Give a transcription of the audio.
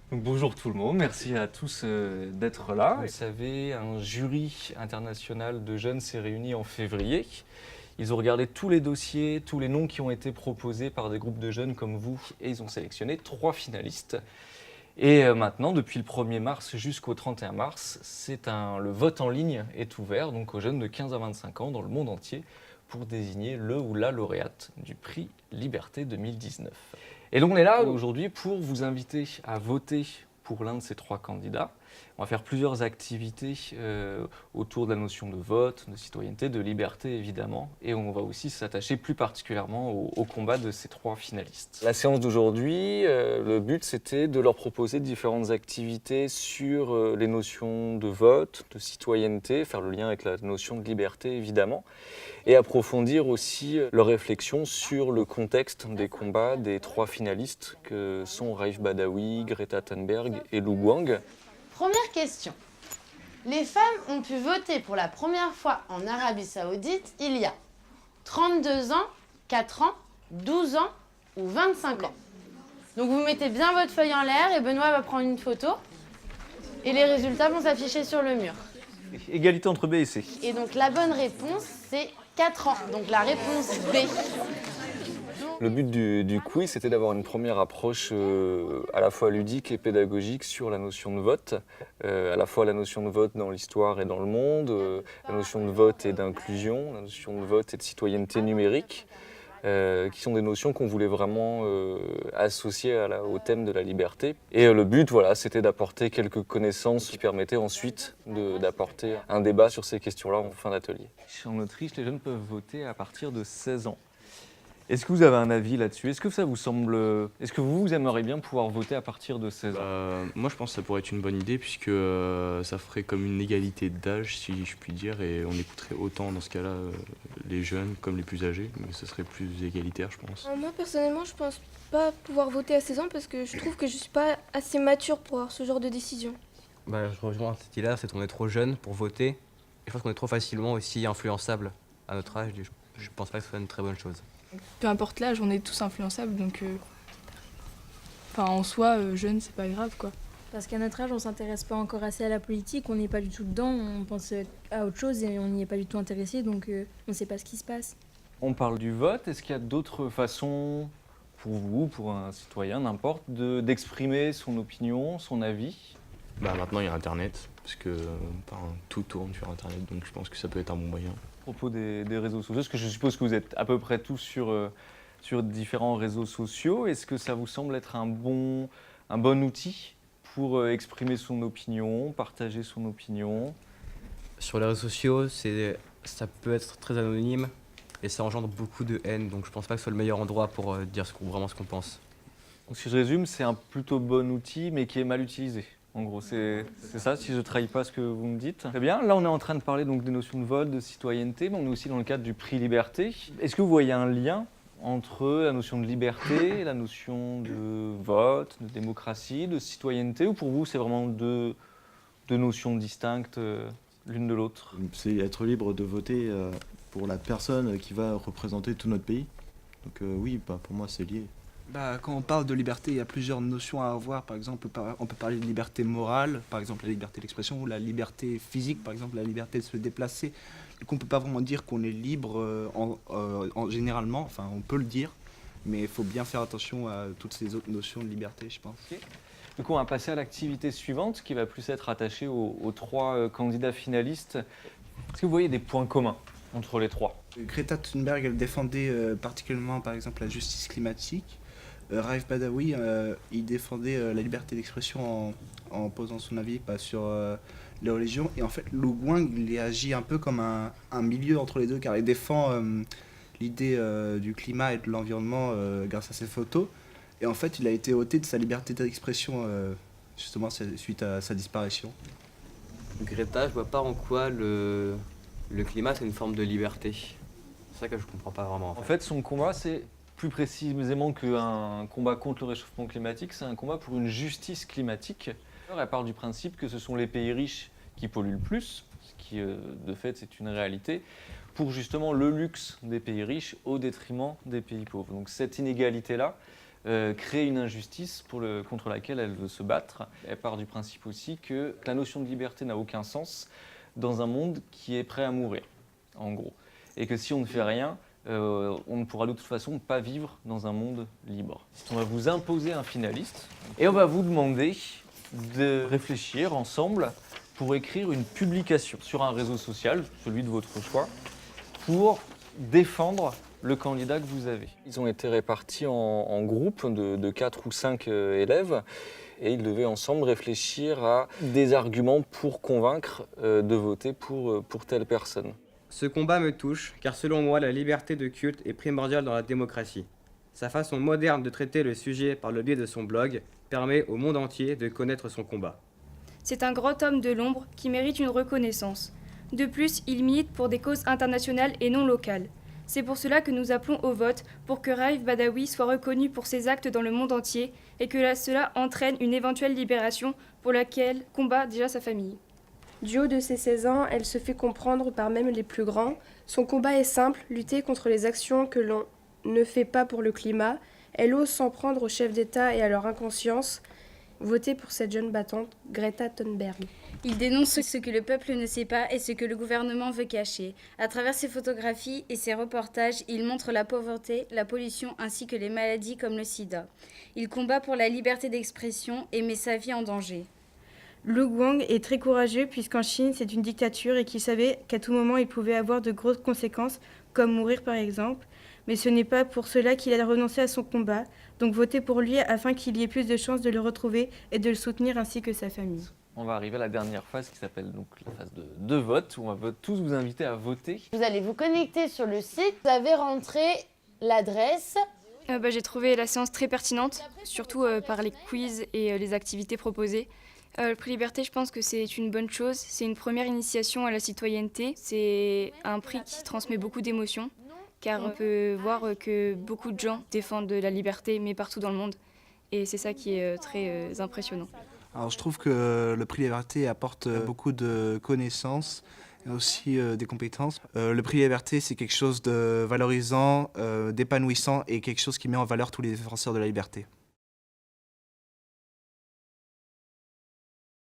Donc, bonjour tout le monde, merci à tous d'être là. Vous le savez, un jury international de jeunes s'est réuni en février. Ils ont regardé tous les dossiers, tous les noms qui ont été proposés par des groupes de jeunes comme vous et ils ont sélectionné 3 finalistes. Et maintenant, depuis le 1er mars jusqu'au 31 mars, le vote en ligne est ouvert donc aux jeunes de 15 à 25 ans dans le monde entier pour désigner le ou la lauréate du prix Liberté 2019. Et donc on est là aujourd'hui pour vous inviter à voter pour l'un de ces 3 candidats. On va faire plusieurs activités autour de la notion de vote, de citoyenneté, de liberté évidemment. Et on va aussi s'attacher plus particulièrement au combat de ces 3 finalistes. La séance d'aujourd'hui, le but c'était de leur proposer différentes activités sur les notions de vote, de citoyenneté, faire le lien avec la notion de liberté évidemment, et approfondir aussi leur réflexion sur le contexte des combats des 3 finalistes que sont Raif Badawi, Greta Thunberg et Lu Guang. Première question. Les femmes ont pu voter pour la première fois en Arabie Saoudite il y a 32 ans, 4 ans, 12 ans ou 25 ans. Donc vous mettez bien votre feuille en l'air et Benoît va prendre une photo et les résultats vont s'afficher sur le mur. Égalité entre B et C. Et donc la bonne réponse c'est 4 ans. Donc la réponse B. Le but du quiz, c'était d'avoir une première approche à la fois ludique et pédagogique sur la notion de vote, à la fois la notion de vote dans l'histoire et dans le monde, la notion de vote et d'inclusion, la notion de vote et de citoyenneté numérique, qui sont des notions qu'on voulait vraiment associer au thème de la liberté. Et le but, voilà, c'était d'apporter quelques connaissances qui permettaient ensuite d'apporter un débat sur ces questions-là en fin d'atelier. En Autriche, les jeunes peuvent voter à partir de 16 ans. Est-ce que vous avez un avis là-dessus? Est-ce que ça vous semble... Est-ce que vous aimeriez bien pouvoir voter à partir de 16 ans? Moi, je pense que ça pourrait être une bonne idée puisque ça ferait comme une égalité d'âge, si je puis dire, et on écouterait autant dans ce cas-là les jeunes comme les plus âgés, mais ce serait plus égalitaire, je pense. Moi, personnellement, je pense pas pouvoir voter à 16 ans parce que je trouve que je suis pas assez mature pour avoir ce genre de décision. Je rejoins cette idée-là, c'est qu'on est trop jeune pour voter. Et je pense qu'on est trop facilement aussi influençable à notre âge. Je pense pas que ce soit une très bonne chose. Peu importe l'âge, on est tous influençables, donc en soi, jeune, c'est pas grave, quoi. Parce qu'à notre âge, on s'intéresse pas encore assez à la politique, on n'est pas du tout dedans, on pense à autre chose et on n'y est pas du tout intéressé, donc on ne sait pas ce qui se passe. On parle du vote, est-ce qu'il y a d'autres façons, pour vous, pour un citoyen, n'importe, d'exprimer son opinion, son avis? Maintenant, il y a Internet, parce que tout tourne sur Internet, donc je pense que ça peut être un bon moyen. À propos des réseaux sociaux, parce que je suppose que vous êtes à peu près tous sur différents réseaux sociaux, est-ce que ça vous semble être un bon outil pour exprimer son opinion, partager son opinion? Sur les réseaux sociaux, ça peut être très anonyme et ça engendre beaucoup de haine, donc je pense pas que ce soit le meilleur endroit pour dire vraiment ce qu'on pense. Donc si je résume, c'est un plutôt bon outil, mais qui est mal utilisé. En gros, c'est ça, si je ne trahis pas ce que vous me dites. Très bien, là on est en train de parler donc des notions de vote, de citoyenneté, mais on est aussi dans le cadre du prix Liberté. Est-ce que vous voyez un lien entre la notion de liberté, la notion de vote, de démocratie, de citoyenneté, ou pour vous c'est vraiment deux notions distinctes l'une de l'autre? C'est être libre de voter pour la personne qui va représenter tout notre pays. Donc oui, pour moi c'est lié. Quand on parle de liberté, il y a plusieurs notions à avoir. Par exemple, on peut parler de liberté morale, par exemple la liberté d'expression, ou la liberté physique, par exemple la liberté de se déplacer. Donc on ne peut pas vraiment dire qu'on est libre généralement, enfin on peut le dire, mais il faut bien faire attention à toutes ces autres notions de liberté, je pense. Okay. Donc on va passer à l'activité suivante, qui va plus être attachée aux 3 candidats finalistes. Est-ce que vous voyez des points communs entre les 3? Greta Thunberg, elle défendait particulièrement par exemple la justice climatique. Raif Badawi, il défendait la liberté d'expression en posant son avis sur les religions. Et en fait, Lu Guang, il agit un peu comme un milieu entre les deux, car il défend l'idée du climat et de l'environnement grâce à ses photos. Et en fait, il a été ôté de sa liberté d'expression, justement, suite à sa disparition. Greta, je vois pas en quoi le climat, c'est une forme de liberté. C'est ça que je comprends pas vraiment. En fait, son combat, c'est plus précisément qu'un combat contre le réchauffement climatique, c'est un combat pour une justice climatique. Elle part du principe que ce sont les pays riches qui polluent le plus, ce qui, de fait, c'est une réalité, pour justement le luxe des pays riches au détriment des pays pauvres. Donc cette inégalité-là, créer une injustice contre laquelle elle veut se battre. Elle part du principe aussi que la notion de liberté n'a aucun sens dans un monde qui est prêt à mourir, en gros. Et que si on ne fait rien, on ne pourra de toute façon pas vivre dans un monde libre. On va vous imposer un finaliste et on va vous demander de réfléchir ensemble pour écrire une publication sur un réseau social, celui de votre choix, pour défendre le candidat que vous avez. Ils ont été répartis en groupes de 4 ou 5 élèves et ils devaient ensemble réfléchir à des arguments pour convaincre de voter pour telle personne. Ce combat me touche, car selon moi, la liberté de culte est primordiale dans la démocratie. Sa façon moderne de traiter le sujet par le biais de son blog permet au monde entier de connaître son combat. C'est un grand homme de l'ombre qui mérite une reconnaissance. De plus, il milite pour des causes internationales et non locales. C'est pour cela que nous appelons au vote pour que Raif Badawi soit reconnu pour ses actes dans le monde entier et que cela entraîne une éventuelle libération pour laquelle combat déjà sa famille. Du haut de ses 16 ans, elle se fait comprendre par même les plus grands. Son combat est simple, lutter contre les actions que l'on ne fait pas pour le climat. Elle ose s'en prendre aux chefs d'État et à leur inconscience. Votez pour cette jeune battante, Greta Thunberg. Il dénonce ce que le peuple ne sait pas et ce que le gouvernement veut cacher. À travers ses photographies et ses reportages, il montre la pauvreté, la pollution ainsi que les maladies comme le sida. Il combat pour la liberté d'expression et met sa vie en danger. Lu Guang est très courageux puisqu'en Chine c'est une dictature et qu'il savait qu'à tout moment il pouvait avoir de grosses conséquences, comme mourir par exemple. Mais ce n'est pas pour cela qu'il a renoncé à son combat, donc votez pour lui afin qu'il y ait plus de chances de le retrouver et de le soutenir ainsi que sa famille. On va arriver à la dernière phase qui s'appelle donc la phase de vote, où on va tous vous inviter à voter. Vous allez vous connecter sur le site, vous avez rentré l'adresse. J'ai trouvé la séance très pertinente, surtout par les quiz et les activités proposées. Le prix Liberté, je pense que c'est une bonne chose. C'est une première initiation à la citoyenneté. C'est un prix qui transmet beaucoup d'émotions, car on peut voir que beaucoup de gens défendent la liberté, mais partout dans le monde. Et c'est ça qui est très impressionnant. Alors je trouve que le prix Liberté apporte beaucoup de connaissances et aussi des compétences. Le prix Liberté, c'est quelque chose de valorisant, d'épanouissant et quelque chose qui met en valeur tous les défenseurs de la liberté.